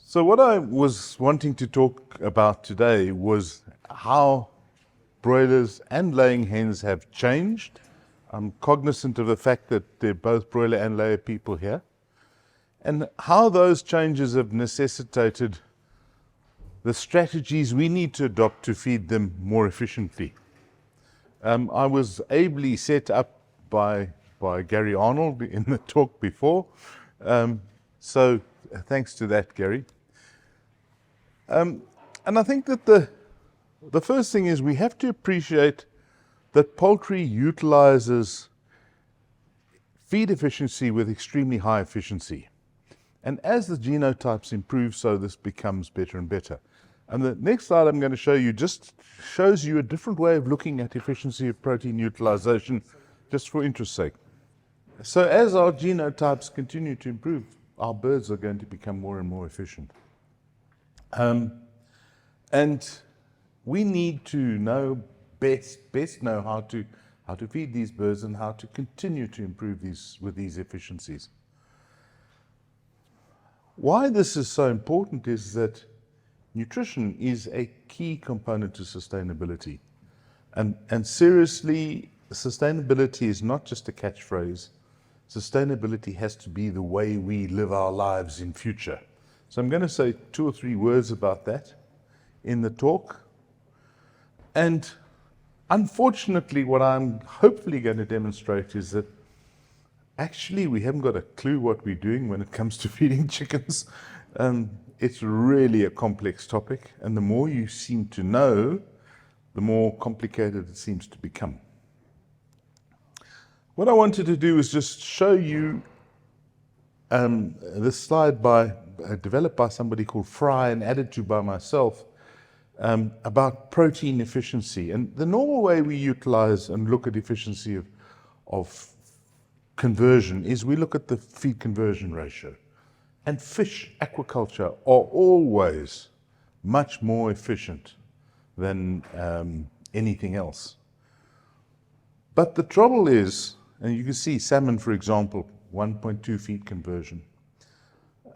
So what I was wanting to talk about today was how broilers and laying hens have changed. I'm cognizant of the fact that they're both broiler and layer people here, and how those changes have necessitated the strategies we need to adopt to feed them more efficiently. I was ably set up by Gary Arnold in the talk before, so thanks to that, Gary. And I think that the first thing is we have to appreciate that poultry utilizes feed efficiency with extremely high efficiency. And as the genotypes improve, so this becomes better and better. And the next slide I'm going to show you just shows you a different way of looking at efficiency of protein utilization, just for interest's sake. So as our genotypes continue to improve, our birds are going to become more and more efficient. And we need to know best know how to feed these birds and how to continue to improve these efficiencies. Why this is so important is that nutrition is a key component to sustainability. And seriously, sustainability is not just a catchphrase. Sustainability has to be the way we live our lives in future. So I'm going to say 2 or 3 words about that in the talk. And unfortunately, what I'm hopefully going to demonstrate is that actually we haven't got a clue what we're doing when it comes to feeding chickens. It's really a complex topic, and the more you seem to know, the more complicated it seems to become. What I wanted to do is just show you this slide developed by somebody called Fry and added to by myself about protein efficiency. And the normal way we utilize and look at efficiency of conversion is we look at the feed conversion ratio. And fish aquaculture are always much more efficient than anything else. But the trouble is, and you can see salmon, for example, 1.2 feed conversion.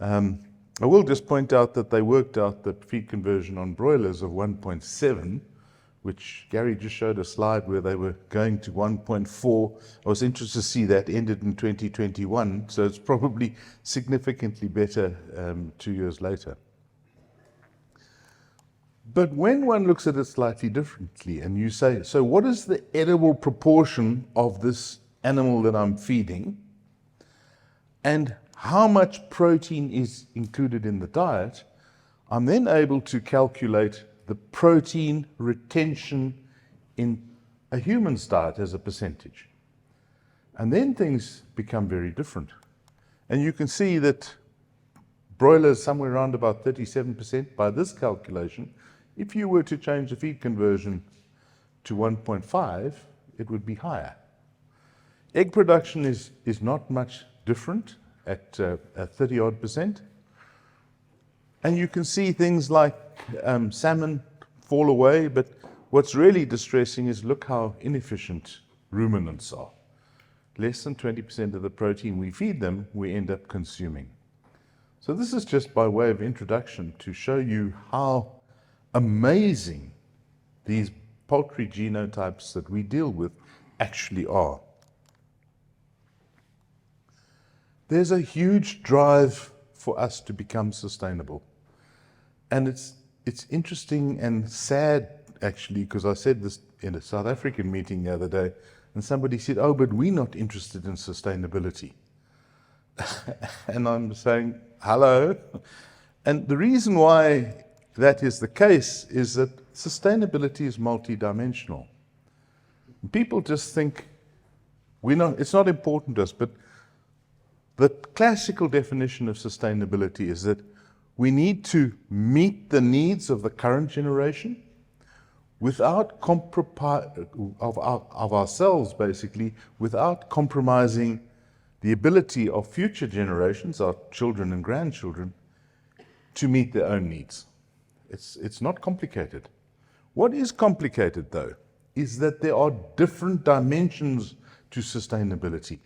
I will just point out that they worked out the feed conversion on broilers of 1.7, which Gary just showed a slide where they were going to 1.4. I was interested to see that ended in 2021, so it's probably significantly better 2 years later. But when one looks at it slightly differently and you say, so what is the edible proportion of this animal that I'm feeding, and how much protein is included in the diet, I'm then able to calculate the protein retention in a human's diet as a percentage. And then things become very different. And you can see that broilers somewhere around about 37% by this calculation. If you were to change the feed conversion to 1.5, it would be higher. Egg production is not much different at 30-odd%. And you can see things like salmon fall away, but what's really distressing is look how inefficient ruminants are. Less than 20% of the protein we feed them, we end up consuming. So this is just by way of introduction to show you how amazing these poultry genotypes that we deal with actually are. There's a huge drive for us to become sustainable. And it's interesting and sad, actually, because I said this in a South African meeting the other day, and somebody said, oh, but we're not interested in sustainability. And I'm saying, hello. And the reason why that is the case is that sustainability is multidimensional. People just think it's not important to us, but the classical definition of sustainability is that we need to meet the needs of the current generation without of ourselves, basically, without compromising the ability of future generations, our children and grandchildren, to meet their own needs. It's not complicated. What is complicated, though, is that there are different dimensions to sustainability.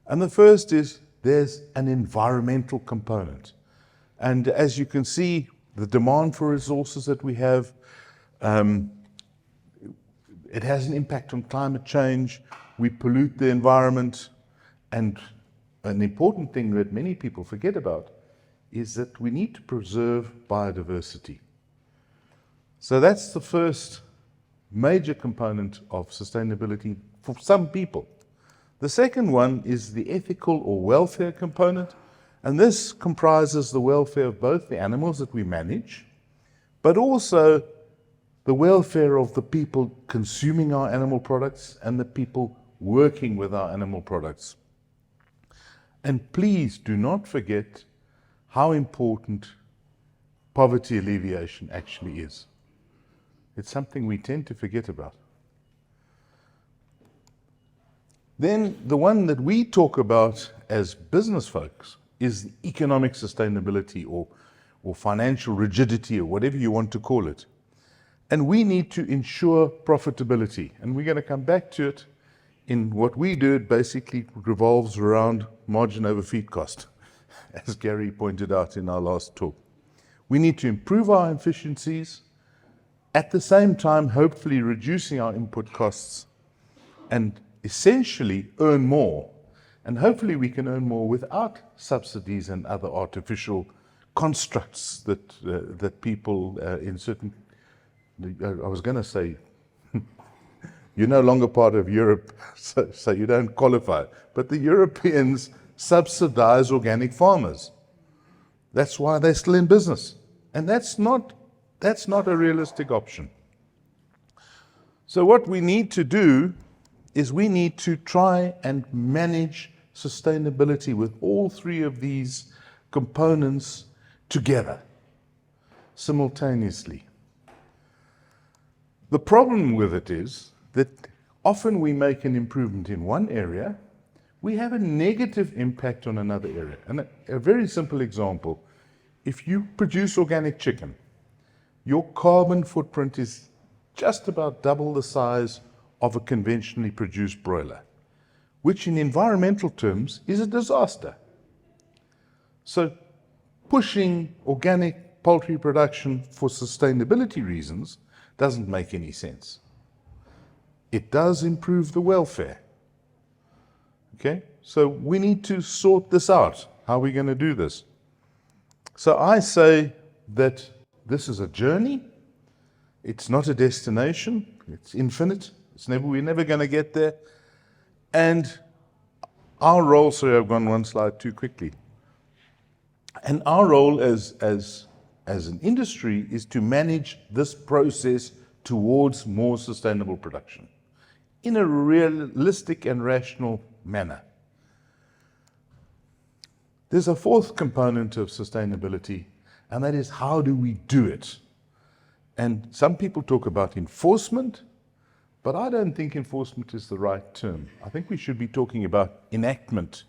And the first is there's an environmental component. And as you can see, the demand for resources that we have, it has an impact on climate change. We pollute the environment. And an important thing that many people forget about is that we need to preserve biodiversity. So that's the first major component of sustainability for some people. The second one is the ethical or welfare component, and this comprises the welfare of both the animals that we manage, but also the welfare of the people consuming our animal products and the people working with our animal products. And please do not forget how important poverty alleviation actually is. It's something we tend to forget about. Then the one that we talk about as business folks is economic sustainability or financial rigidity or whatever you want to call it. And we need to ensure profitability. And we're going to come back to it. In what we do, it basically revolves around margin over feed cost, as Gary pointed out in our last talk. We need to improve our efficiencies, at the same time, hopefully reducing our input costs and essentially earn more. And hopefully we can earn more without subsidies and other artificial constructs that people in certain, I was going to say, you're no longer part of Europe, so you don't qualify. But the Europeans subsidize organic farmers. That's why they're still in business. And that's not a realistic option. So what we need to do is we need to try and manage sustainability with all three of these components together, simultaneously. The problem with it is that often we make an improvement in one area, we have a negative impact on another area. And a very simple example, if you produce organic chicken, your carbon footprint is just about double the size of a conventionally produced broiler, which in environmental terms is a disaster. So pushing organic poultry production for sustainability reasons doesn't make any sense. It does improve the welfare. Okay, so we need to sort this out. How are we going to do this? So I say that this is a journey. It's not a destination. It's infinite. We're never going to get there. And our role, sorry, I've gone one slide too quickly. And our role as an industry is to manage this process towards more sustainable production in a realistic and rational manner. There's a fourth component of sustainability, and that is how do we do it? And some people talk about enforcement, but I don't think enforcement is the right term. I think we should be talking about enactment.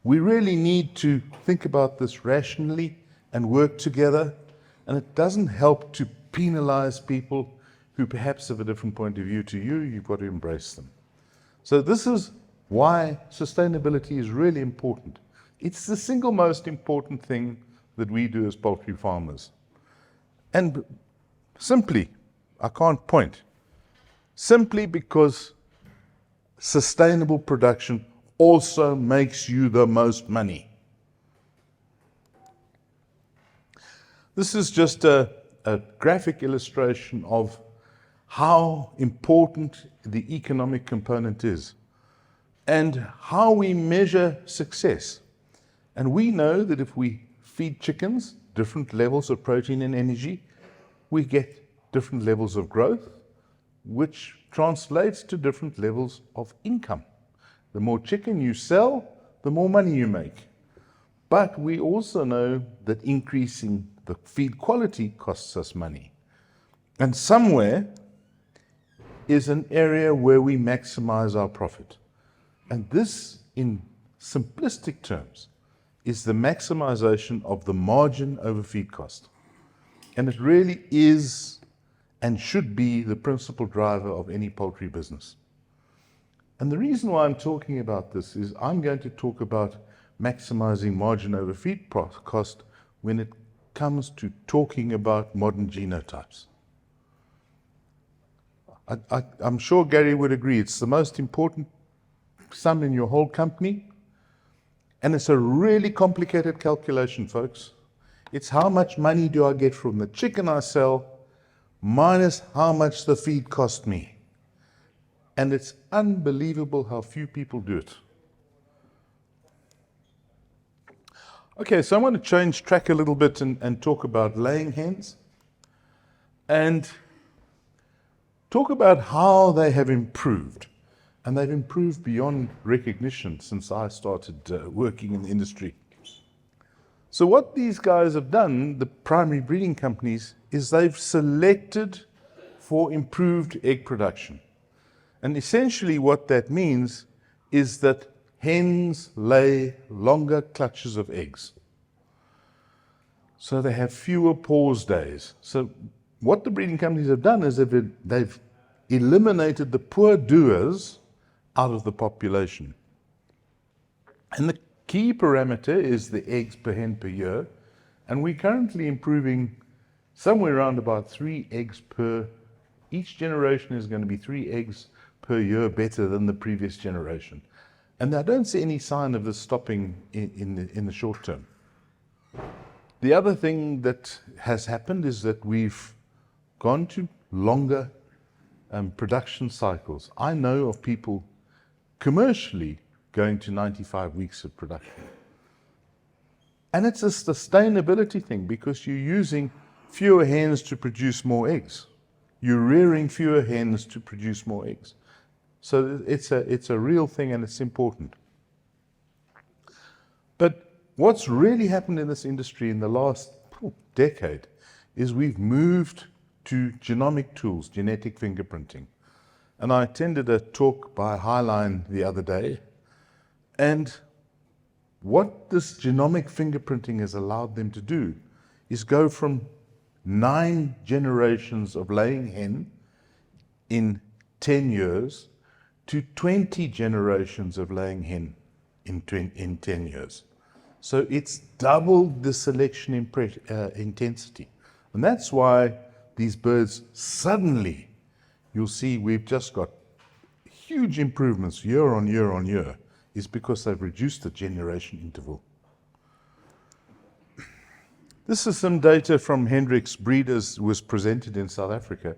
We really need to think about this rationally and work together, and it doesn't help to penalize people who perhaps have a different point of view to you. You've got to embrace them. So this is why sustainability is really important. It's the single most important thing that we do as poultry farmers. And simply, I can't point, simply because sustainable production also makes you the most money. This is just a graphic illustration of how important the economic component is and how we measure success. And we know that if we feed chickens different levels of protein and energy, we get different levels of growth, which translates to different levels of income. The more chicken you sell, the more money you make. But we also know that increasing the feed quality costs us money. And somewhere is an area where we maximize our profit. And this, in simplistic terms, is the maximization of the margin over feed cost. And it really is and should be the principal driver of any poultry business. And the reason why I'm talking about this is I'm going to talk about maximizing margin over feed cost when it comes to talking about modern genotypes. I'm sure Gary would agree it's the most important sum in your whole company, and it's a really complicated calculation, folks. It's how much money do I get from the chicken I sell minus how much the feed cost me. And it's unbelievable how few people do it. Okay, so I want to change track a little bit and talk about laying hens and talk about how they have improved. And they've improved beyond recognition since I started working in the industry. So what these guys have done, the primary breeding companies, is they've selected for improved egg production. And essentially what that means is that hens lay longer clutches of eggs. So they have fewer pause days. So what the breeding companies have done is they've eliminated the poor doers out of the population. And the key parameter is the eggs per hen per year. And we're currently improving somewhere around about 3 eggs per, each generation is going to be 3 eggs per year better than the previous generation. And I don't see any sign of this stopping in the short term. The other thing that has happened is that we've gone to longer production cycles. I know of people commercially going to 95 weeks of production. And it's a sustainability thing because you're using fewer hens to produce more eggs. You're rearing fewer hens to produce more eggs. So it's a real thing and it's important. But what's really happened in this industry in the last decade is we've moved to genomic tools, genetic fingerprinting. And I attended a talk by Highline the other day. And what this genomic fingerprinting has allowed them to do is go from 9 generations of laying hen in 10 years to 20 generations of laying hen in 10 years. So it's doubled the selection intensity. And that's why these birds suddenly, you'll see we've just got huge improvements year on year on year, is because they've reduced the generation interval. This is some data from Hendricks Breeders, was presented in South Africa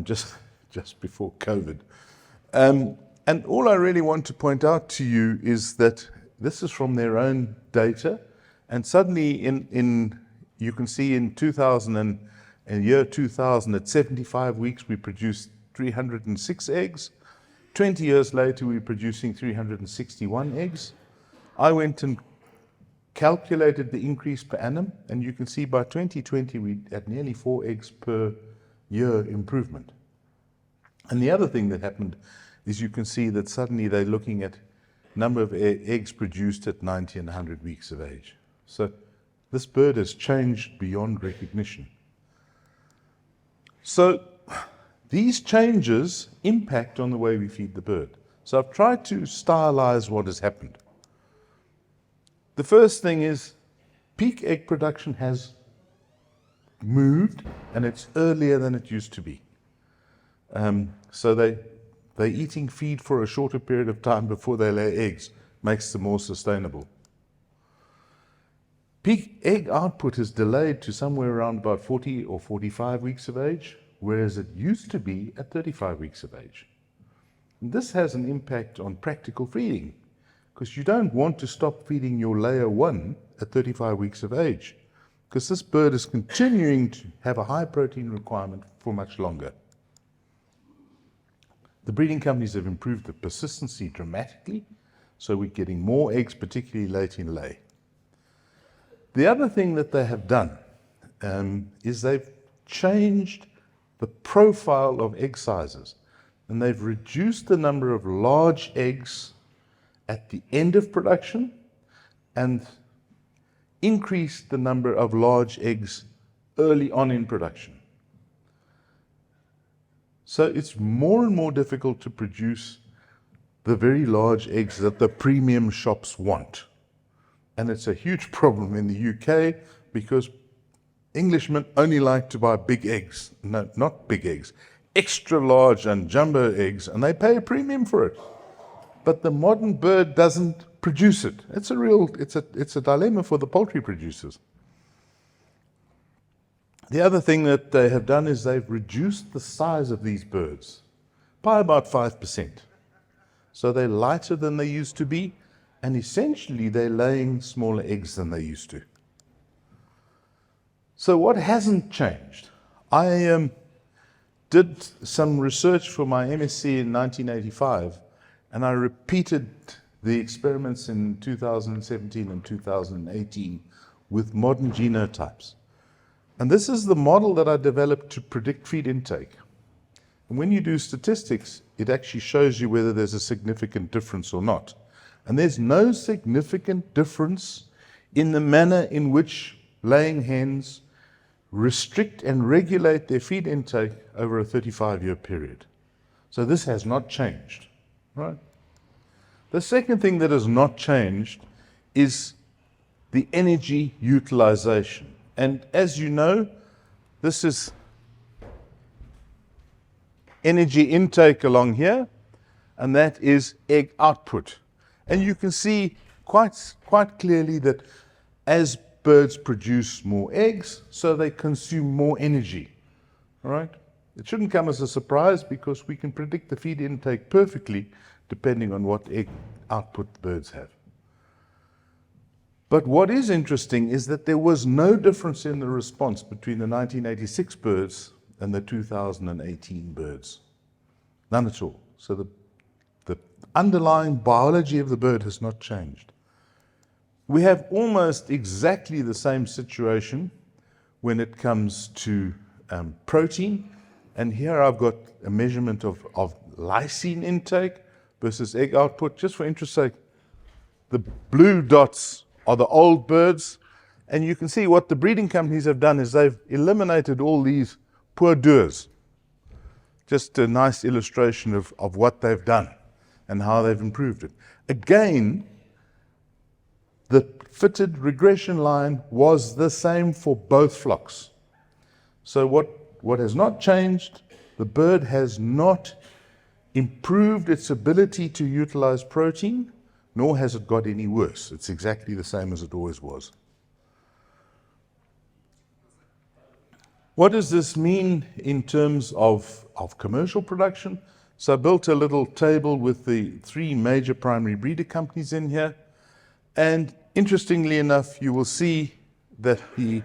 just before COVID. And all I really want to point out to you is that this is from their own data. And suddenly you can see in 2000 and year 2000, at 75 weeks, we produced 306 eggs. 20 years later, we were producing 361 eggs. I went and calculated the increase per annum, and you can see by 2020, we had nearly 4 eggs per year improvement. And the other thing that happened is you can see that suddenly they're looking at number of eggs produced at 90 and 100 weeks of age. So this bird has changed beyond recognition. So these changes impact on the way we feed the bird. So I've tried to stylize what has happened. The first thing is peak egg production has moved, and it's earlier than it used to be. So they're eating feed for a shorter period of time before they lay eggs, makes them more sustainable. Peak egg output is delayed to somewhere around about 40 or 45 weeks of age, whereas it used to be at 35 weeks of age. And this has an impact on practical feeding, because you don't want to stop feeding your layer 1 at 35 weeks of age, because this bird is continuing to have a high protein requirement for much longer. The breeding companies have improved the persistency dramatically, so we're getting more eggs, particularly late in lay. The other thing that they have done is they've changed the profile of egg sizes, and they've reduced the number of large eggs at the end of production and increased the number of large eggs early on in production. So it's more and more difficult to produce the very large eggs that the premium shops want. And it's a huge problem in the UK because Englishmen only like to buy big eggs. No, not big eggs. Extra large and jumbo eggs, and they pay a premium for it. But the modern bird doesn't produce it. It's a dilemma for the poultry producers. The other thing that they have done is they've reduced the size of these birds by about 5%. So they're lighter than they used to be, and essentially they're laying smaller eggs than they used to. So what hasn't changed? I did some research for my MSc in 1985, and I repeated the experiments in 2017 and 2018 with modern genotypes. And this is the model that I developed to predict feed intake. And when you do statistics, it actually shows you whether there's a significant difference or not. And there's no significant difference in the manner in which laying hens restrict and regulate their feed intake over a 35-year period. So this has not changed, right? The second thing that has not changed is the energy utilization. And as you know, this is energy intake along here, and that is egg output. And you can see quite clearly that as birds produce more eggs, so they consume more energy, all right? It shouldn't come as a surprise because we can predict the feed intake perfectly depending on what egg output birds have. But what is interesting is that there was no difference in the response between the 1986 birds and the 2018 birds. None at all. So the underlying biology of the bird has not changed. We have almost exactly the same situation when it comes to protein. And here I've got a measurement of lysine intake versus egg output. Just for interest's sake, the blue dots are the old birds. And you can see what the breeding companies have done is they've eliminated all these poor doers. Just a nice illustration of what they've done and how they've improved it. Again, the fitted regression line was the same for both flocks. So what has not changed, the bird has not improved its ability to utilize protein, nor has it got any worse. It's exactly the same as it always was. What does this mean in terms of commercial production? So I built a little table with the 3 major primary breeder companies in here. And interestingly enough, you will see that the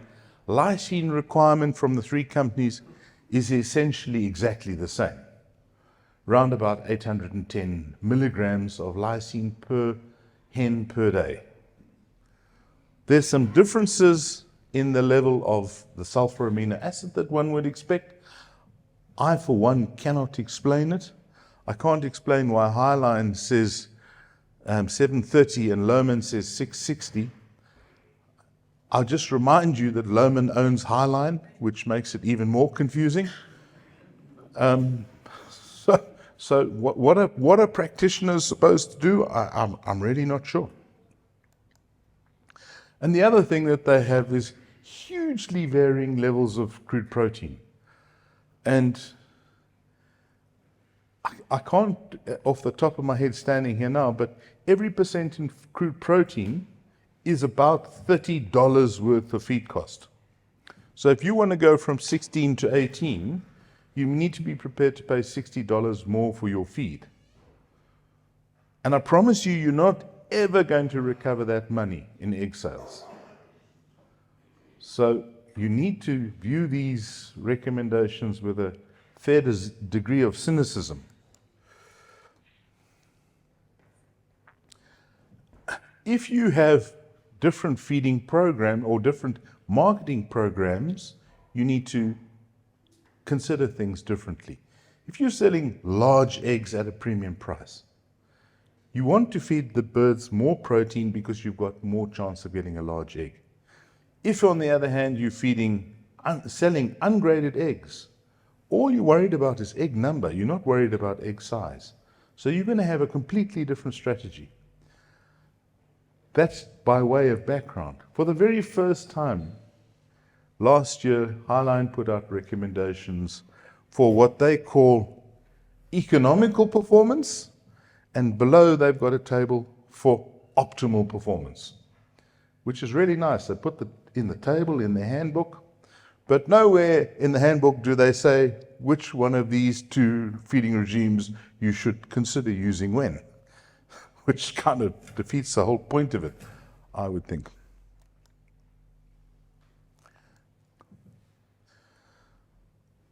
lysine requirement from the 3 companies is essentially exactly the same. Round about 810 milligrams of lysine per hen per day. There's some differences in the level of the sulfur amino acid that one would expect. I, for one, cannot explain it. I can't explain why Highline says 730 and Lohmann says 660. I'll just remind you that Lohmann owns Highline, which makes it even more confusing. So what are practitioners supposed to do? I'm really not sure. And the other thing that they have is hugely varying levels of crude protein. And I can't, off the top of my head standing here now, but every percent in crude protein is about $30 worth of feed cost. So if you want to go from 16 to 18, you need to be prepared to pay $60 more for your feed. And I promise you, you're not ever going to recover that money in egg sales. So you need to view these recommendations with a fair degree of cynicism. If you have different feeding program or different marketing programs, you need to consider things differently. If you're selling large eggs at a premium price, you want to feed the birds more protein because you've got more chance of getting a large egg. If, on the other hand, you're selling ungraded eggs, all you're worried about is egg number. You're not worried about egg size. So you're going to have a completely different strategy. That's by way of background. For the very first time, last year, Highline put out recommendations for what they call economical performance, and below they've got a table for optimal performance, which is really nice. They put that in the table in their handbook, but nowhere in the handbook do they say which one of these two feeding regimes you should consider using when, which kind of defeats the whole point of it, I would think.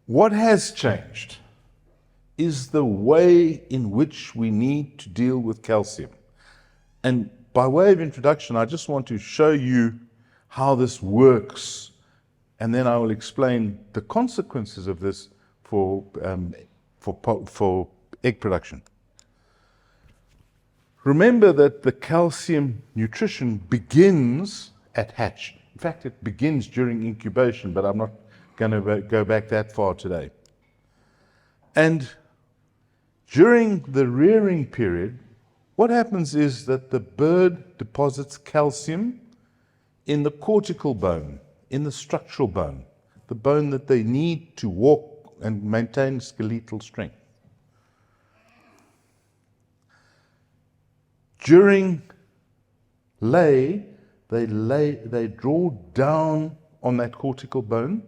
What has changed is the way in which we need to deal with calcium. And by way of introduction, I just want to show you how this works, and then I will explain the consequences of this for egg production. Remember that the calcium nutrition begins at hatch. In fact, it begins during incubation, but I'm not going to go back that far today. And during the rearing period, what happens is that the bird deposits calcium in the cortical bone, in the structural bone, the bone that they need to walk and maintain skeletal strength. During lay, they draw down on that cortical bone,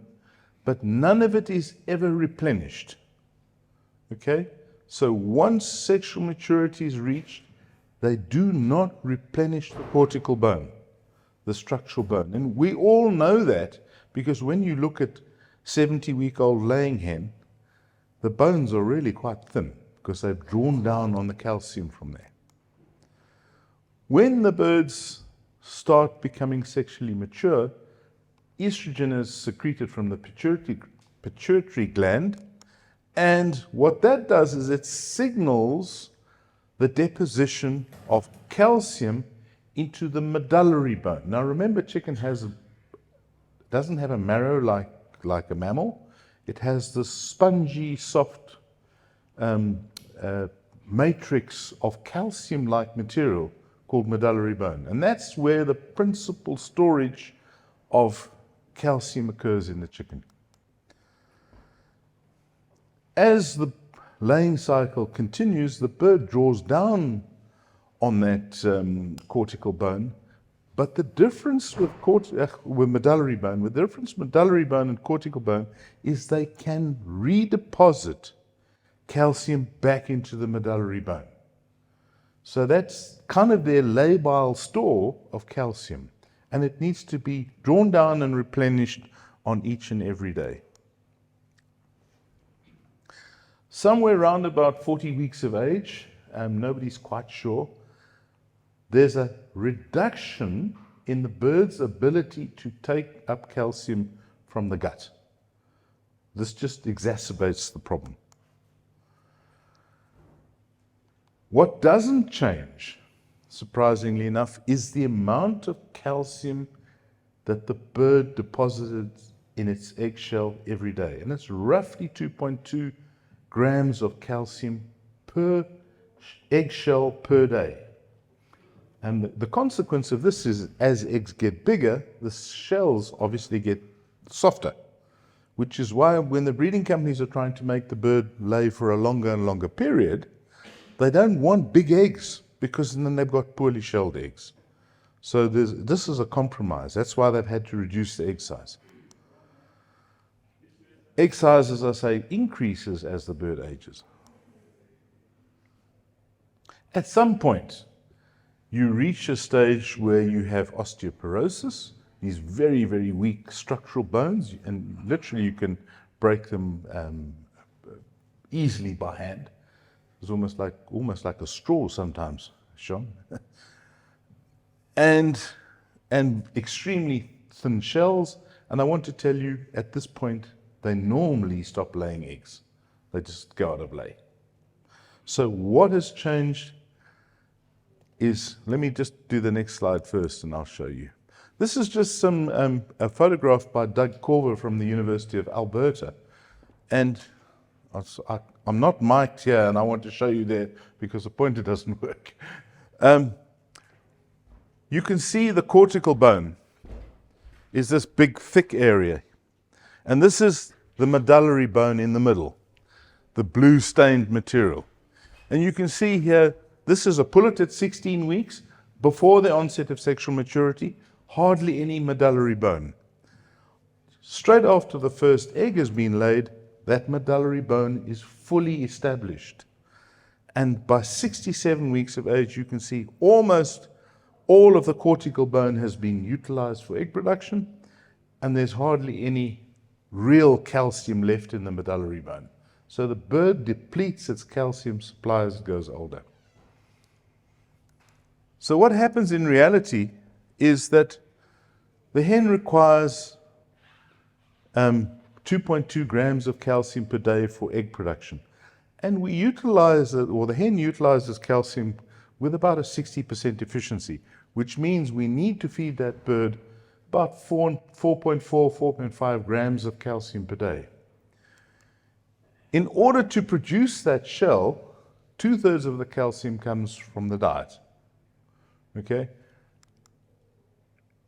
but none of it is ever replenished. Okay? So once sexual maturity is reached, they do not replenish the cortical bone, the structural bone. And we all know that because when you look at 70-week-old laying hen, the bones are really quite thin because they've drawn down on the calcium from there. When the birds start becoming sexually mature, estrogen is secreted from the pituitary gland, and what that does is it signals the deposition of calcium into the medullary bone. Now remember, chicken doesn't have a marrow like a mammal. It has this spongy, soft matrix of calcium-like material called medullary bone. And that's where the principal storage of calcium occurs in the chicken. As the laying cycle continues, the bird draws down on that cortical bone, but the difference with medullary bone, medullary bone and cortical bone is they can redeposit calcium back into the medullary bone. So that's kind of their labile store of calcium, and it needs to be drawn down and replenished on each and every day. Somewhere around about 40 weeks of age, nobody's quite sure, there's a reduction in the bird's ability to take up calcium from the gut. This just exacerbates the problem. What doesn't change, surprisingly enough, is the amount of calcium that the bird deposits in its eggshell every day. And it's roughly 2.2 grams of calcium per eggshell per day. And the consequence of this is, as eggs get bigger, the shells obviously get softer, which is why when the breeding companies are trying to make the bird lay for a longer and longer period, they don't want big eggs because then they've got poorly shelled eggs. So this is a compromise. That's why they've had to reduce the egg size. Egg size, as I say, increases as the bird ages. At some point, you reach a stage where you have osteoporosis, these very, very weak structural bones, and literally you can break them easily by hand. It's almost like a straw sometimes, Sean. and extremely thin shells. And I want to tell you, at this point, they normally stop laying eggs. They just go out of lay. So what has changed is, let me just do the next slide first and I'll show you. This is just a photograph by Doug Corver from the University of Alberta. And I'm not mic'd here, and I want to show you there because the pointer doesn't work. You can see the cortical bone is this big, thick area. And this is the medullary bone in the middle, the blue stained material. And you can see here, this is a pullet at 16 weeks, before the onset of sexual maturity, hardly any medullary bone. Straight after the first egg has been laid, that medullary bone is fully established. And by 67 weeks of age, you can see almost all of the cortical bone has been utilized for egg production, and there's hardly any real calcium left in the medullary bone. So the bird depletes its calcium supply as it goes older. So what happens in reality is that the hen requires 2.2 grams of calcium per day for egg production. And we utilize it, or the hen utilizes calcium with about a 60% efficiency, which means we need to feed that bird about 4.5 grams of calcium per day. In order to produce that shell, 2/3 of the calcium comes from the diet. Okay?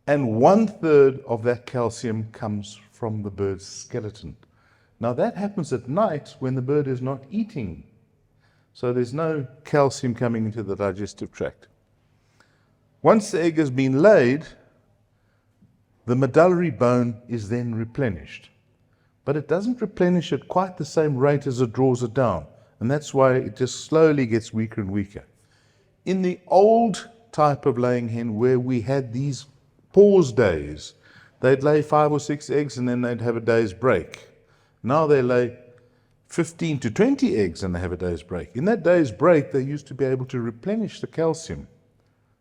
And 1/3 of that calcium comes from the bird's skeleton. Now that happens at night when the bird is not eating. So there's no calcium coming into the digestive tract. Once the egg has been laid, the medullary bone is then replenished. But it doesn't replenish at quite the same rate as it draws it down. And that's why it just slowly gets weaker and weaker. In the old type of laying hen where we had these pause days, they'd lay 5 or 6 eggs and then they'd have a day's break. Now they lay 15 to 20 eggs and they have a day's break. In that day's break, they used to be able to replenish the calcium.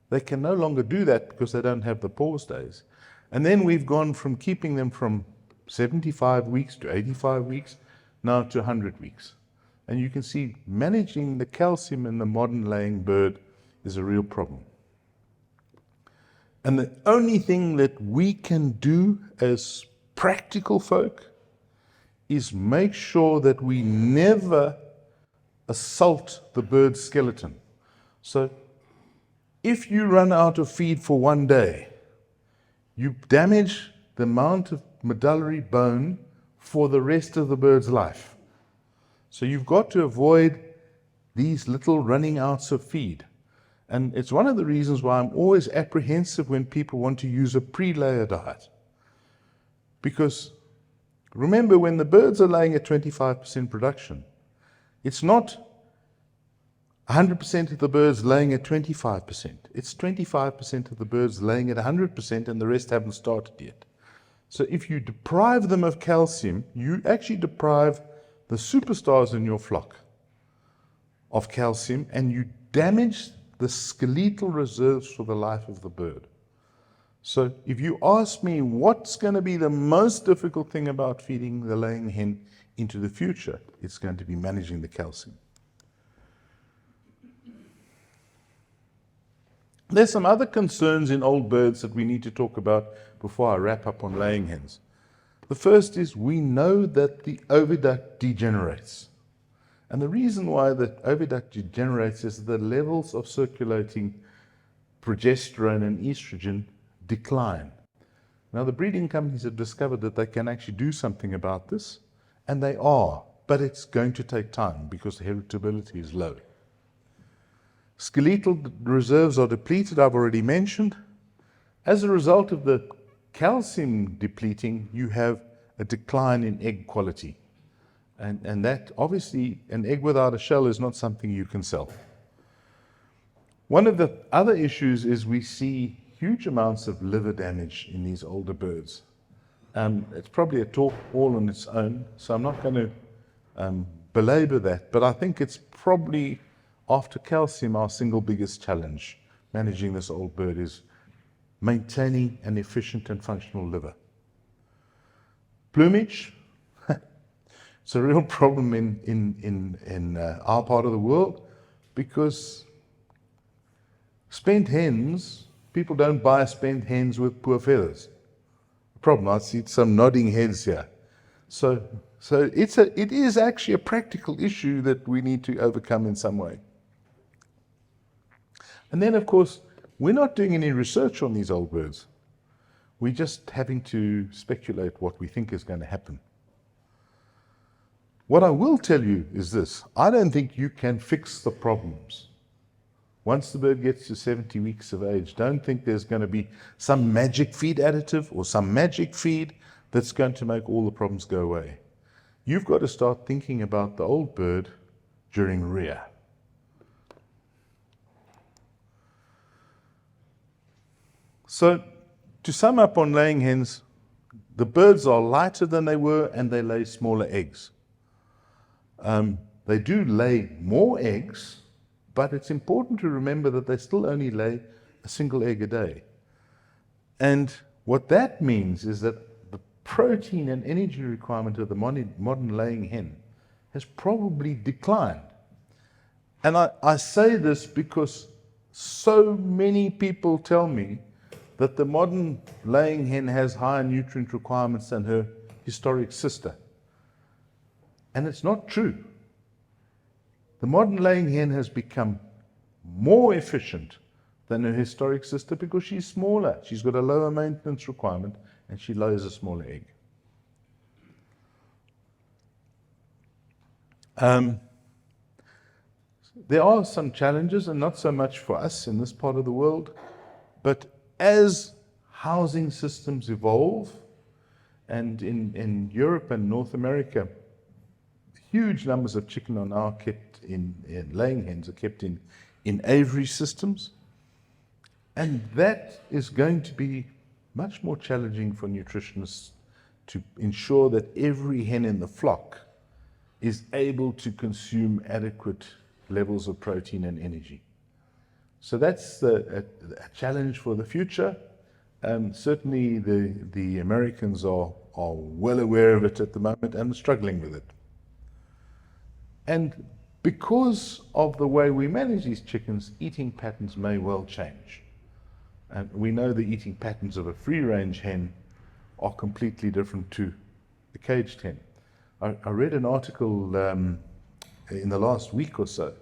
They can no longer do that because they don't have the pause days. And then we've gone from keeping them from 75 weeks to 85 weeks, now to 100 weeks. And you can see managing the calcium in the modern laying bird is a real problem. And the only thing that we can do as practical folk is make sure that we never assault the bird's skeleton. So if you run out of feed for one day, you damage the amount of medullary bone for the rest of the bird's life. So you've got to avoid these little running outs of feed. And it's one of the reasons why I'm always apprehensive when people want to use a pre-layer diet. Because remember, when the birds are laying at 25% production, it's not 100% of the birds laying at 25%. It's 25% of the birds laying at 100% and the rest haven't started yet. So if you deprive them of calcium, you actually deprive the superstars in your flock of calcium, and you damage the skeletal reserves for the life of the bird. So if you ask me what's going to be the most difficult thing about feeding the laying hen into the future, it's going to be managing the calcium. There's some other concerns in old birds that we need to talk about before I wrap up on laying hens. The first is we know that the oviduct degenerates. And the reason why the oviduct degenerates is the levels of circulating progesterone and estrogen decline. Now the breeding companies have discovered that they can actually do something about this, and they are, but it's going to take time because the heritability is low. Skeletal reserves are depleted, I've already mentioned. As a result of the calcium depleting, you have a decline in egg quality. And that, obviously, an egg without a shell is not something you can sell. One of the other issues is we see huge amounts of liver damage in these older birds. It's probably a talk all on its own, so I'm not going to belabor that, but I think it's probably, after calcium, our single biggest challenge. Managing this old bird is maintaining an efficient and functional liver. Plumage, it's a real problem in our part of the world because spent hens, people don't buy spent hens with poor feathers. Problem, I see some nodding heads here. So it is actually a practical issue that we need to overcome in some way. And then, of course, we're not doing any research on these old birds. We're just having to speculate what we think is going to happen. What I will tell you is this: I don't think you can fix the problems. Once the bird gets to 70 weeks of age, don't think there's going to be some magic feed additive or some magic feed that's going to make all the problems go away. You've got to start thinking about the old bird during rear. So, to sum up on laying hens, the birds are lighter than they were and they lay smaller eggs. They do lay more eggs, but it's important to remember that they still only lay a single egg a day. And what that means is that the protein and energy requirement of the modern laying hen has probably declined. And I say this because so many people tell me that the modern laying hen has higher nutrient requirements than her historic sister. And it's not true. The modern laying hen has become more efficient than her historic sister because she's smaller. She's got a lower maintenance requirement and she lays a smaller egg. There are some challenges, and not so much for us in this part of the world, but as housing systems evolve, and in Europe and North America, huge numbers of chicken are now kept in laying hens are kept in aviary systems. And that is going to be much more challenging for nutritionists to ensure that every hen in the flock is able to consume adequate levels of protein and energy. So that's a challenge for the future. Certainly the Americans are well aware of it at the moment and struggling with it. And because of the way we manage these chickens, eating patterns may well change. And we know the eating patterns of a free-range hen are completely different to the caged hen. I read an article in the last week or so.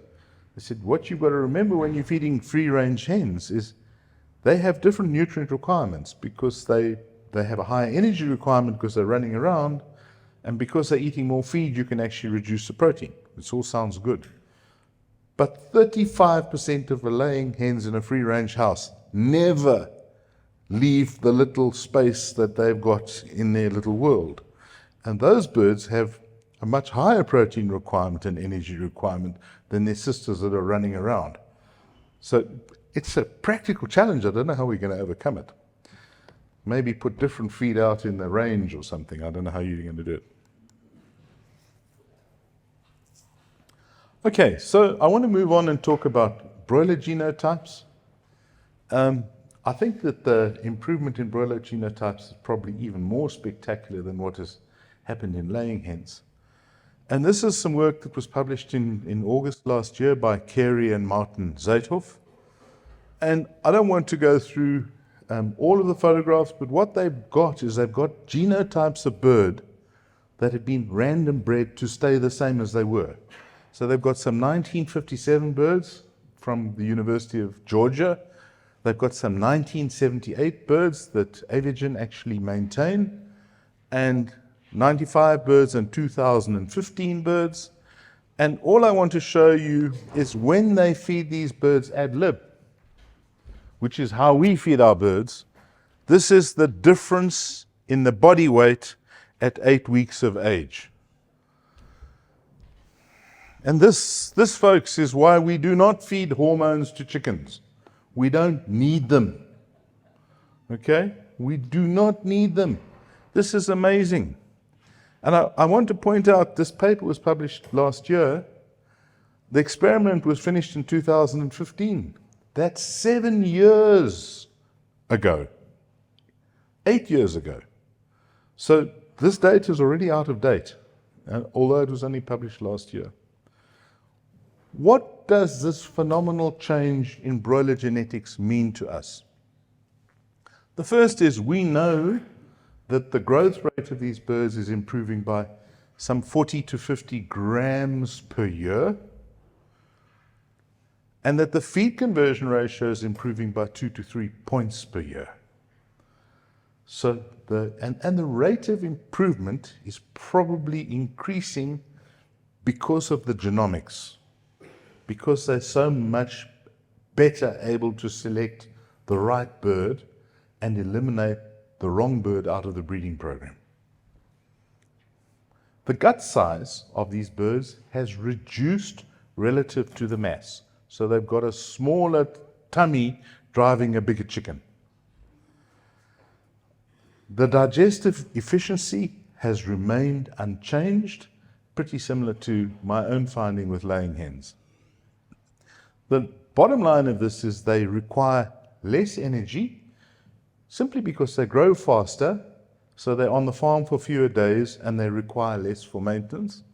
They said, what you've got to remember when you're feeding free-range hens is they have different nutrient requirements because they have a higher energy requirement because they're running around, and because they're eating more feed, you can actually reduce the protein. This all sounds good. But 35% of the laying hens in a free-range house never leave the little space that they've got in their little world. And those birds have a much higher protein requirement and energy requirement than their sisters that are running around. So it's a practical challenge. I don't know how we're going to overcome it. Maybe put different feed out in the range or something. I don't know how you're going to do it. Okay, so I want to move on and talk about broiler genotypes. I think that the improvement in broiler genotypes is probably even more spectacular than what has happened in laying hens. And this is some work that was published in August last year by Carey and Martin Zeithoff. And I don't want to go through all of the photographs, but what they've got is they've got genotypes of bird that have been random bred to stay the same as they were. So they've got some 1957 birds from the University of Georgia. They've got some 1978 birds that Aviagen actually maintain, and 95 birds and 2015 birds. And all I want to show you is when they feed these birds ad lib, which is how we feed our birds, this is the difference in the body weight at 8 weeks of age. And this, folks, is why we do not feed hormones to chickens. We don't need them. Okay? We do not need them. This is amazing. And I want to point out, this paper was published last year. The experiment was finished in 2015. That's 7 years ago. 8 years ago. So this data is already out of date, although it was only published last year. What does this phenomenal change in broiler genetics mean to us? The first is we know that the growth rate of these birds is improving by some 40 to 50 grams per year, and that the feed conversion ratio is improving by 2 to 3 points per year. So the rate of improvement is probably increasing because of the genomics, because they're so much better able to select the right bird and eliminate the wrong bird out of the breeding program. The gut size of these birds has reduced relative to the mass. So they've got a smaller tummy driving a bigger chicken. The digestive efficiency has remained unchanged, pretty similar to my own finding with laying hens. The bottom line of this is they require less energy simply because they grow faster, so they're on the farm for fewer days and they require less for maintenance,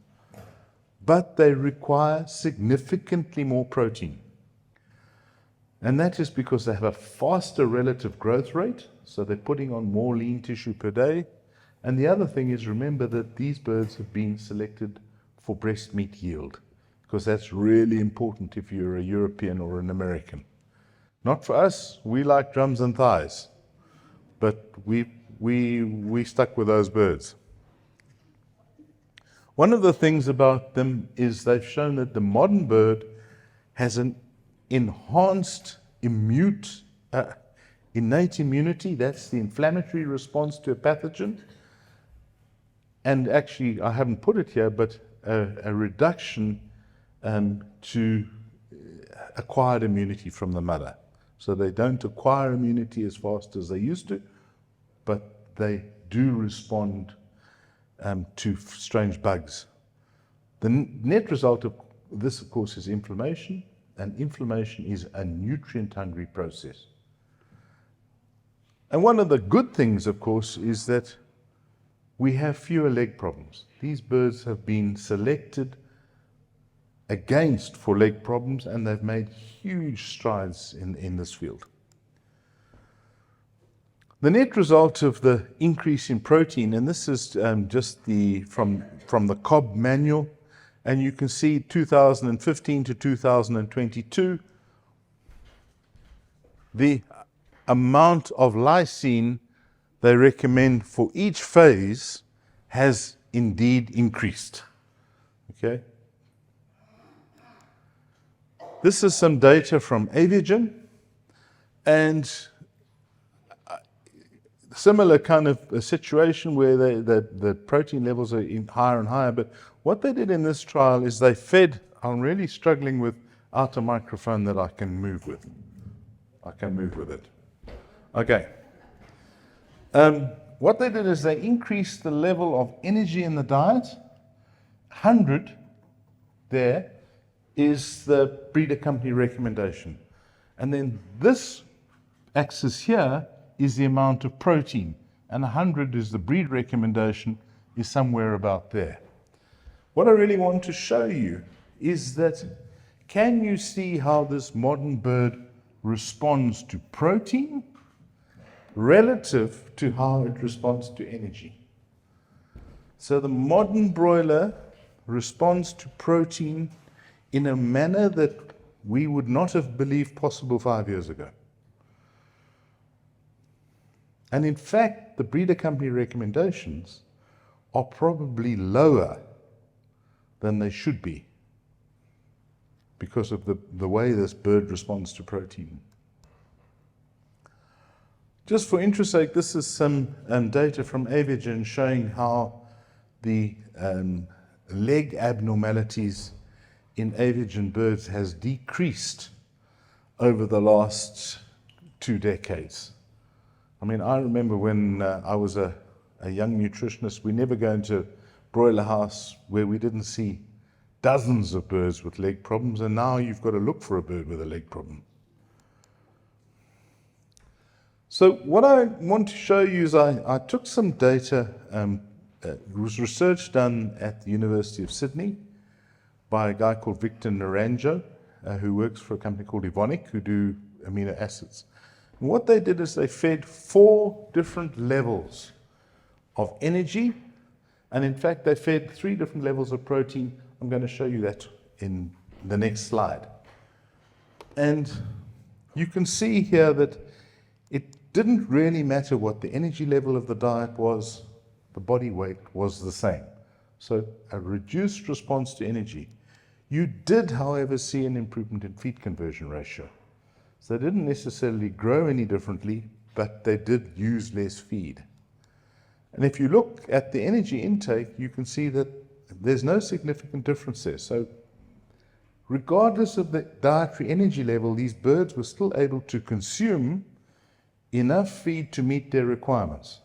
but they require significantly more protein. And that is because they have a faster relative growth rate, so they're putting on more lean tissue per day. And the other thing is, remember that these birds have been selected for breast meat yield, because that's really important if you're a European or an American. Not for us, we like drums and thighs, but we stuck with those birds. One of the things about them is they've shown that the modern bird has an enhanced innate immunity. That's the inflammatory response to a pathogen. And actually, I haven't put it here, but a reduction to acquired immunity from the mother. So they don't acquire immunity as fast as they used to, but they do respond to strange bugs. The net result of this, of course, is inflammation, and inflammation is a nutrient-hungry process. And one of the good things, of course, is that we have fewer leg problems. These birds have been selected against for leg problems, and they've made huge strides in this field. The net result of the increase in protein, and this is just from the Cobb manual, and you can see 2015 to 2022, the amount of lysine they recommend for each phase has indeed increased. Okay. This is some data from Aviagen, and similar kind of a situation where the protein levels are higher and higher. But what they did in this trial is they fed, I'm really struggling without a microphone that I can move with. I can move with it. Okay. What they did is they increased the level of energy in the diet. 100 there is the breeder company recommendation. And then this axis here is the amount of protein, and 100 is the breed recommendation, is somewhere about there. What I really want to show you is that, can you see how this modern bird responds to protein relative to how it responds to energy? So the modern broiler responds to protein in a manner that we would not have believed possible 5 years ago. And in fact, the breeder company recommendations are probably lower than they should be because of the way this bird responds to protein. Just for interest's sake, this is some data from Aviagen showing how the leg abnormalities in Aviagen birds has decreased over the last 2 decades. I mean, I remember when I was a young nutritionist, we never go into a broiler house where we didn't see dozens of birds with leg problems, and now you've got to look for a bird with a leg problem. So what I want to show you is I took some data. It was research done at the University of Sydney by a guy called Victor Naranjo, who works for a company called Evonik, who do amino acids. And what they did is they fed 4 different levels of energy, and in fact they fed 3 different levels of protein. I'm going to show you that in the next slide. And you can see here that it didn't really matter what the energy level of the diet was, the body weight was the same. So a reduced response to energy. You did, however, see an improvement in feed conversion ratio. So they didn't necessarily grow any differently, but they did use less feed. And if you look at the energy intake, you can see that there's no significant difference there. So regardless of the dietary energy level, these birds were still able to consume enough feed to meet their requirements.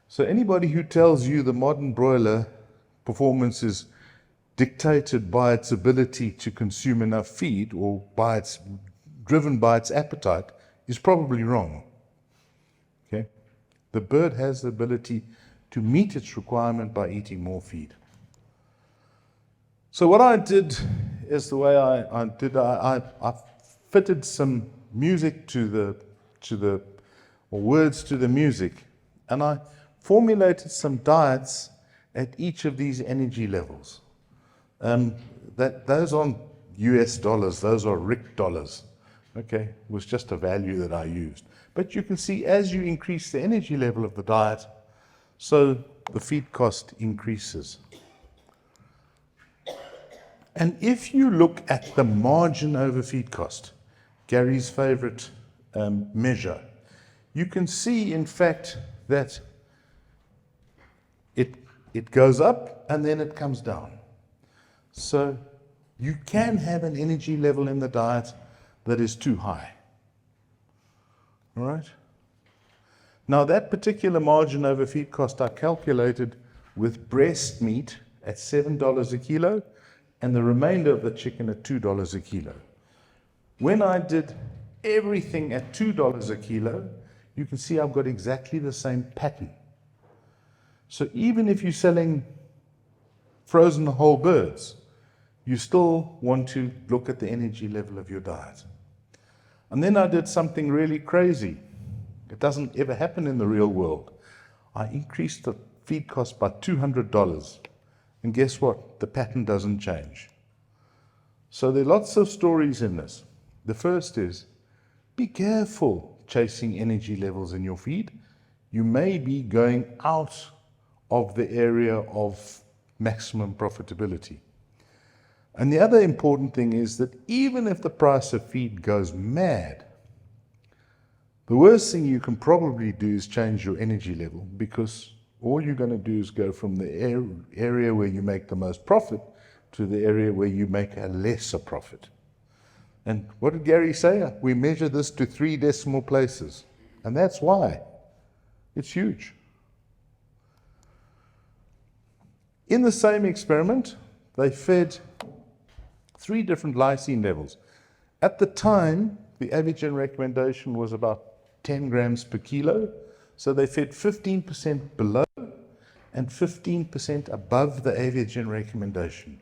So anybody who tells you the modern broiler performance is dictated by its ability to consume enough feed or driven by its appetite is probably wrong. Okay? The bird has the ability to meet its requirement by eating more feed. So what I did is the way I did, I fitted some music or words to the music, and I formulated some diets at each of these energy levels. Those aren't US dollars, those are RIC dollars. Okay, it was just a value that I used. But you can see as you increase the energy level of the diet, so the feed cost increases. And if you look at the margin over feed cost, Gary's favorite measure, you can see in fact that it goes up and then it comes down. So you can have an energy level in the diet that is too high. All right? Now that particular margin over feed cost I calculated with breast meat at $7 a kilo and the remainder of the chicken at $2 a kilo. When I did everything at $2 a kilo, you can see I've got exactly the same pattern. So even if you're selling frozen whole birds, you still want to look at the energy level of your diet. And then I did something really crazy. It doesn't ever happen in the real world. I increased the feed cost by $200. And guess what? The pattern doesn't change. So there are lots of stories in this. The first is, be careful chasing energy levels in your feed. You may be going out of the area of maximum profitability. And the other important thing is that even if the price of feed goes mad, the worst thing you can probably do is change your energy level, because all you're going to do is go from the area where you make the most profit to the area where you make a lesser profit. And what did Gary say? We measure this to 3 decimal places. And that's why. It's huge. In the same experiment, they fed 3 different lysine levels. At the time, the Avogen recommendation was about 10 grams per kilo. So they fed 15% below and 15% above the Avogen recommendation.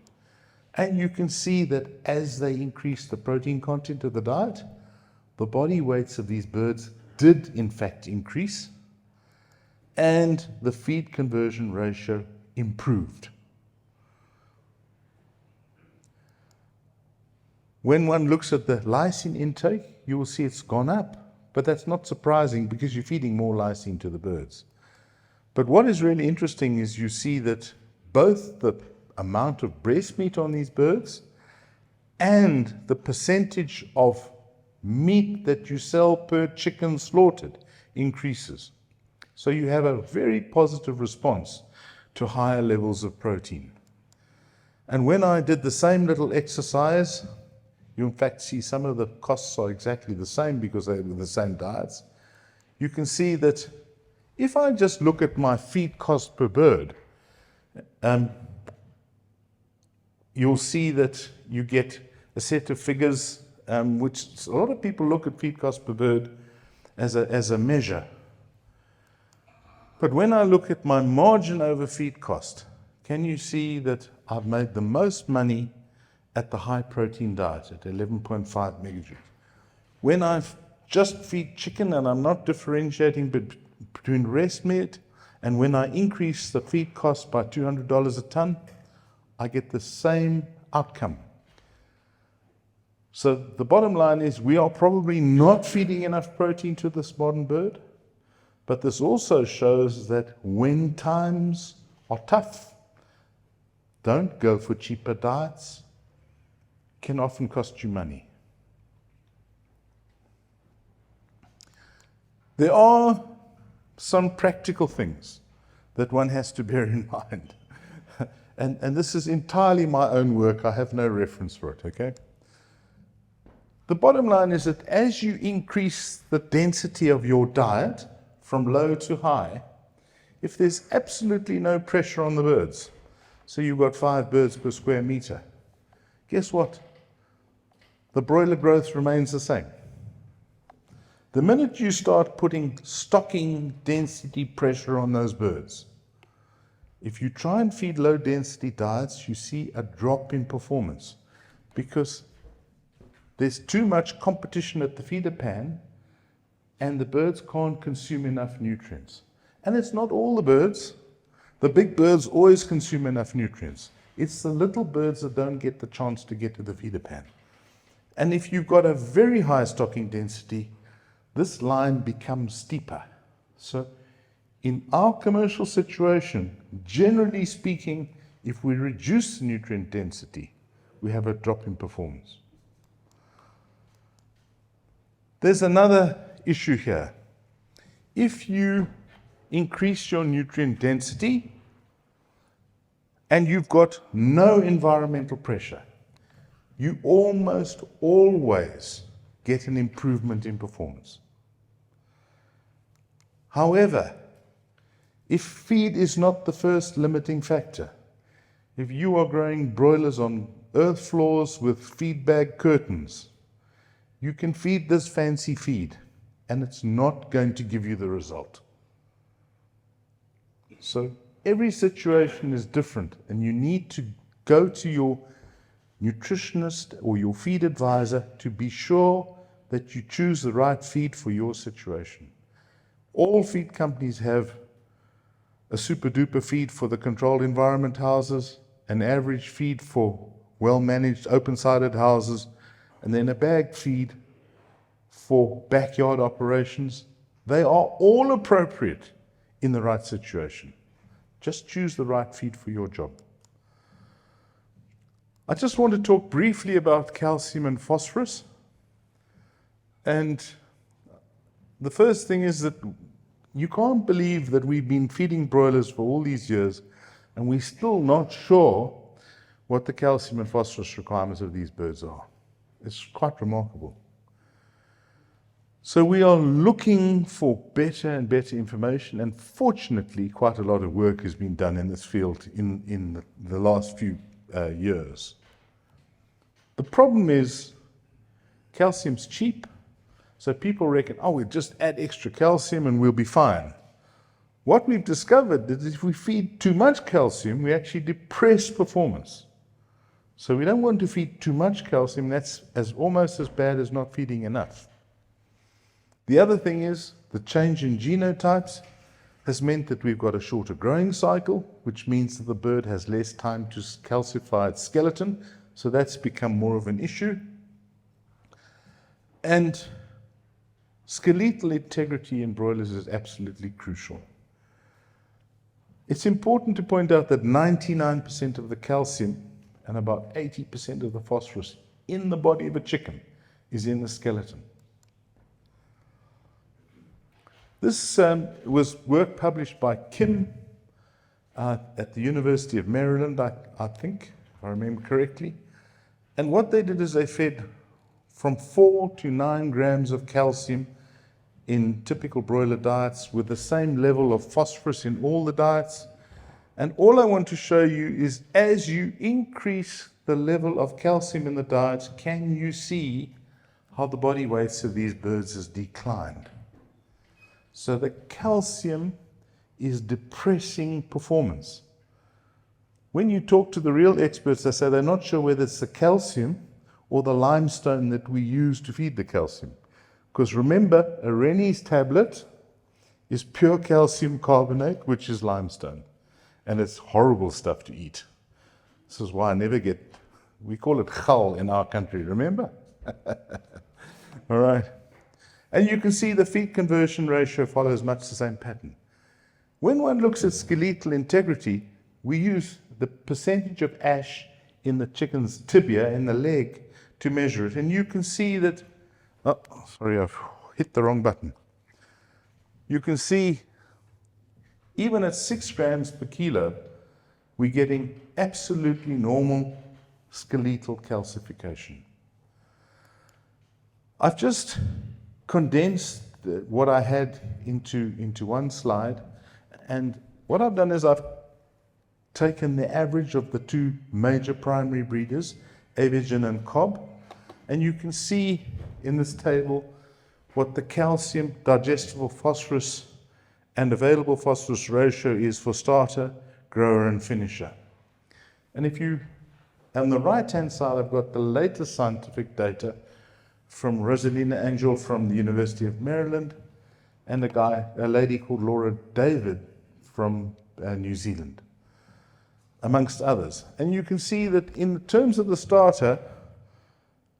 And you can see that as they increased the protein content of the diet, the body weights of these birds did in fact increase, and the feed conversion ratio improved. When one looks at the lysine intake, you will see it's gone up, but that's not surprising because you're feeding more lysine to the birds. But what is really interesting is you see that both the amount of breast meat on these birds and the percentage of meat that you sell per chicken slaughtered increases. So you have a very positive response to higher levels of protein. And when I did the same little exercise, you in fact see some of the costs are exactly the same because they were the same diets. You can see that if I just look at my feed cost per bird, you'll see that you get a set of figures, which a lot of people look at feed cost per bird as a measure. But when I look at my margin over feed cost, can you see that I've made the most money at the high protein diet at 11.5 megajoules? When I just feed chicken and I'm not differentiating between breast meat, and when I increase the feed cost by $200 a ton, I get the same outcome. So the bottom line is we are probably not feeding enough protein to this modern bird, but this also shows that when times are tough, Don't go for cheaper diets. Can often cost you money. There are some practical things that one has to bear in mind. And this is entirely my own work. I have no reference for it, okay? The bottom line is that as you increase the density of your diet from low to high, if there's absolutely no pressure on the birds, so you've got 5 birds per square meter, guess what? The broiler growth remains the same. The minute you start putting stocking density pressure on those birds, if you try and feed low density diets, you see a drop in performance because there's too much competition at the feeder pan and the birds can't consume enough nutrients. And it's not all the birds. The big birds always consume enough nutrients. It's the little birds that don't get the chance to get to the feeder pan. And if you've got a very high stocking density, this line becomes steeper. So in our commercial situation, generally speaking, if we reduce the nutrient density, we have a drop in performance. There's another issue here. If you increase your nutrient density and you've got no environmental pressure, you almost always get an improvement in performance. However, if feed is not the first limiting factor, if you are growing broilers on earth floors with feed bag curtains, you can feed this fancy feed and it's not going to give you the result. So every situation is different and you need to go to your nutritionist or your feed advisor to be sure that you choose the right feed for your situation. All feed companies have a super duper feed for the controlled environment houses, an average feed for well-managed open-sided houses, and then a bagged feed for backyard operations. They are all appropriate in the right situation. Just choose the right feed for your job. I just want to talk briefly about calcium and phosphorus. And the first thing is that you can't believe that we've been feeding broilers for all these years and we're still not sure what the calcium and phosphorus requirements of these birds are. It's quite remarkable. So we are looking for better and better information, and fortunately quite a lot of work has been done in this field in the last few years. The problem is calcium's cheap, so people reckon, oh, we'll just add extra calcium and we'll be fine. What we've discovered is if we feed too much calcium, we actually depress performance. So we don't want to feed too much calcium. That's almost as bad as not feeding enough. The other thing is the change in genotypes has meant that we've got a shorter growing cycle, which means that the bird has less time to calcify its skeleton. So that's become more of an issue. And skeletal integrity in broilers is absolutely crucial. It's important to point out that 99% of the calcium and about 80% of the phosphorus in the body of a chicken is in the skeleton. This was work published by Kim at the University of Maryland, I think, if I remember correctly. And what they did is they fed from 4 to 9 grams of calcium in typical broiler diets with the same level of phosphorus in all the diets. And all I want to show you is as you increase the level of calcium in the diets, can you see how the body weights of these birds has declined? So the calcium is depressing performance. When you talk to the real experts, they say they're not sure whether it's the calcium or the limestone that we use to feed the calcium. Because remember, a Rennie's tablet is pure calcium carbonate, which is limestone. And it's horrible stuff to eat. This is why I never get, we call it ghal in our country, remember? All right. And you can see the feed conversion ratio follows much the same pattern. When one looks at skeletal integrity, we use the percentage of ash in the chicken's tibia, in the leg, to measure it. And you can see that, oh, sorry, I've hit the wrong button. You can see even at 6 grams per kilo, we're getting absolutely normal skeletal calcification. I've just condensed what I had into one slide, and what I've done is I've taken the average of the 2 major primary breeders, Aviagen and Cobb, and you can see in this table what the calcium, digestible phosphorus, and available phosphorus ratio is for starter, grower, and finisher. And if you, on the right-hand side, I've got the latest scientific data from Rosalina Angel from the University of Maryland, and a lady called Laura David from New Zealand, amongst others. And you can see that in terms of the starter,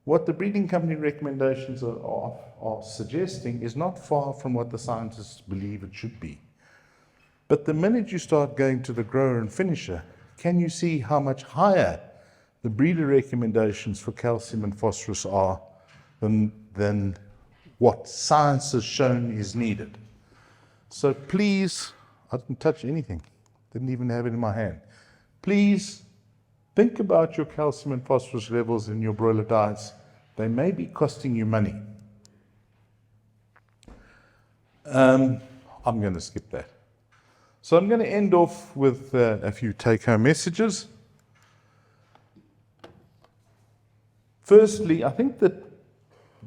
what the breeding company recommendations are suggesting is not far from what the scientists believe it should be. But the minute you start going to the grower and finisher, can you see how much higher the breeder recommendations for calcium and phosphorus are than what science has shown is needed? So please, I didn't touch anything, didn't even have it in my hand. Please think about your calcium and phosphorus levels in your broiler diets. They may be costing you money. I'm going to skip that. So I'm going to end off with a few take-home messages. Firstly, I think that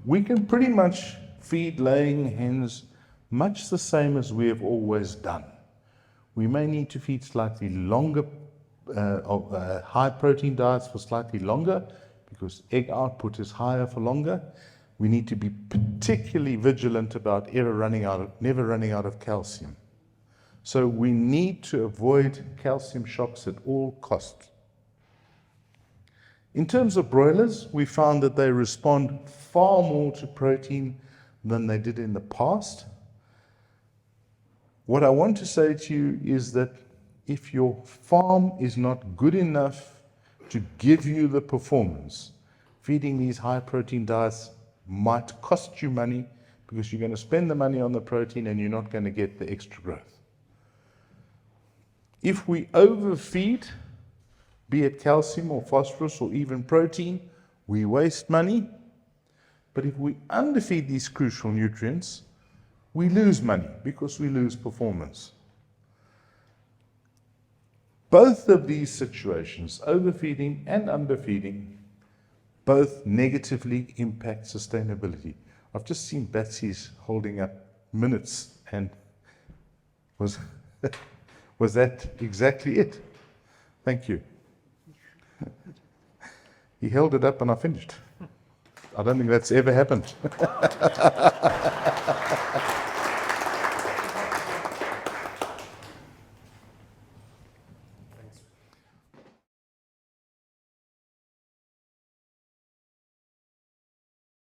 we can pretty much feed laying hens much the same as we have always done. We may need to feed slightly longer, high protein diets for slightly longer, because egg output is higher for longer. We need to be particularly vigilant about never running out of calcium. So we need to avoid calcium shocks at all costs. In terms of broilers, we found that they respond far more to protein than they did in the past. What I want to say to you is that if your farm is not good enough to give you the performance, feeding these high protein diets might cost you money, because you're going to spend the money on the protein and you're not going to get the extra growth. If we overfeed, be it calcium or phosphorus or even protein, we waste money. But if we underfeed these crucial nutrients, we lose money because we lose performance. Both of these situations, overfeeding and underfeeding, both negatively impact sustainability. I've just seen Betsy's holding up minutes, and was that exactly it? Thank you. He held it up and I finished. I don't think that's ever happened.